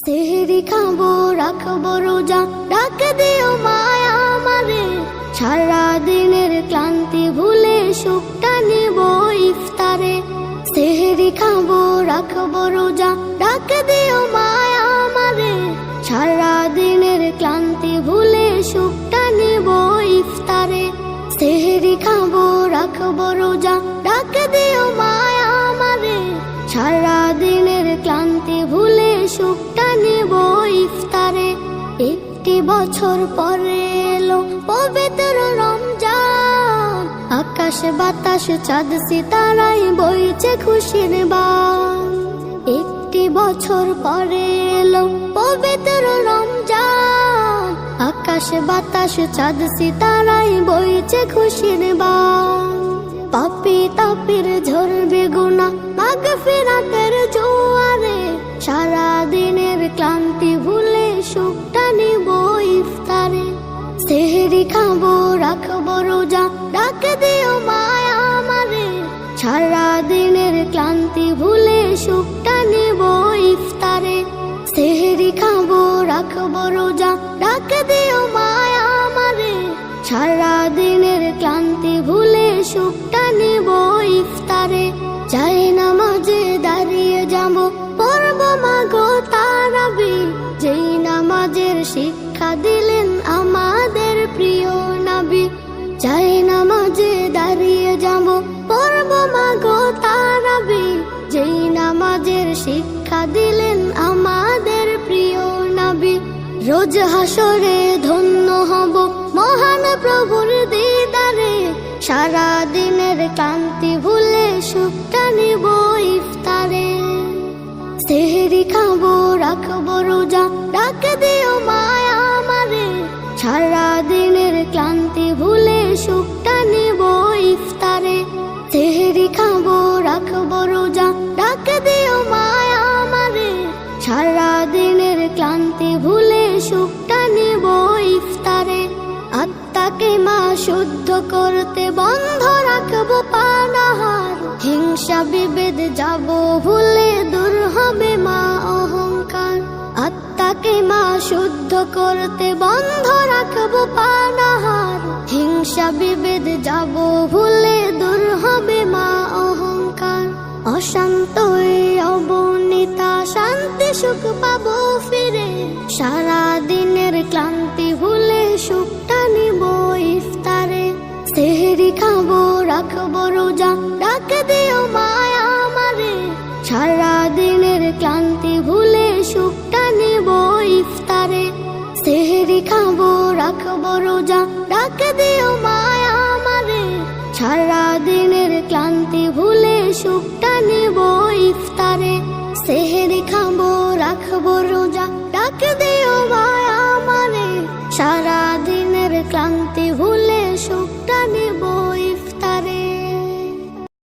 সেহরি খাবো রাখবো রোজা, ডাক দিও মায়া আমারে। সারা দিনের ক্লান্তি ভুলে সুখটা নিব ইফতারে। সেহরি খাবো রাখবো রোজা, ডাক দিও মায়া আমারে। সারা দিনের ক্লান্তি ভুলে সুখটা নিব ইফতারে। সেহরি খাবো রাখবো রোজা, ডাক দিও মায়া আমারে। সারা দিনের ক্লান্তি ভুলে সুখটা নিব ইফতারে। একটি বছর পরে এলো পবিত্র রমজান, আকাশ বাতাস চাঁদ সিতারায় বইছে খুশির বান। একটি বছর পরে এলো পবিত্র রমজান, আকাশ বাতাস চাঁদ সিতারায় বইছে খুশির বান। পাপী তাপির ঝরবে গুনাহ মাগফিরাতের জোয়ারে। সারা দিনের ক্লান্তি ভুলে সুখটা নিব ইফতারে। সেহরি খাবো রাখবো রোজা, ডাক দিও মায়া আমারে। সারা দিনের ক্লান্তি ভুলে সুখটা নিব ইফতারে। সেহরি খাবো রাখবো রোজা, ডাক দিও মায়া আমারে। সারা দিনের ক্লান্তি ভুলে সুখটা নিব ইফতারে। যাই নামাজে দাঁড়িয়ে যাবো পড়ব মাগো তারাবি, যেই নামাজের শিক্ষা দিলেন আমাদের প্রিয় নবী। যাই নামাজে দাঁড়িয়ে যাবো পড়ব মাগো তারাবি, যেই নামাজের শিক্ষা দিলেন আমাদের প্রিয় নবী। রোজ হাসরে ধন্য হব মহান প্রভুর দিদারে। সারা দিনের ক্লান্তি ভুলে সুখটা নিব ইফতারে। সেহরি খাবো রাখবো রোজা, ডাক দিও মায়া আমারে। সারা দিনের ক্লান্তি ভুলে সুখটা নিব ইফতারে। সেহরি খাবো রাখবো রোজা, ডাক দিও মায়া আমারে। সারা দিনের ক্লান্তি ভুলে সুখটা নিব ইফতারে। আত্মাকে মা শুদ্ধ করতে বন্ধ রাখবো পানাহার। হিংসা বিভেদ যাব ভুলে দূর হবে মা অহংকার। আত্মাকে মা শুদ্ধ করতে বন্ধ রাখবো পানাহার। হিংসা বিভেদ যাব ভুলে দূর হবে মা অহংকার। অশান্ত অবনীতা শান্তি সুখ পাবো ফিরে। সারা দিনের ক্লান্তি ভুলে সুখটা নিব ইফতারে। সেহরি খাবো রাখবো রোজা, ডাক দিও মায়া আমারে। সারা দিনের ক্লান্তি ভুলে সুখটা নিব ইফতারে। সেহরি খাবো রাখবো রোজা, ডাক দিও মায়া আমারে। সারা দিনের ক্লান্তি ভুলে সুখটা নিব ইফতারে। সেহরি খাবো রাখবো রোজা, ডাক দিও মায়া আমারে। সারা দিনের ক্লান্তি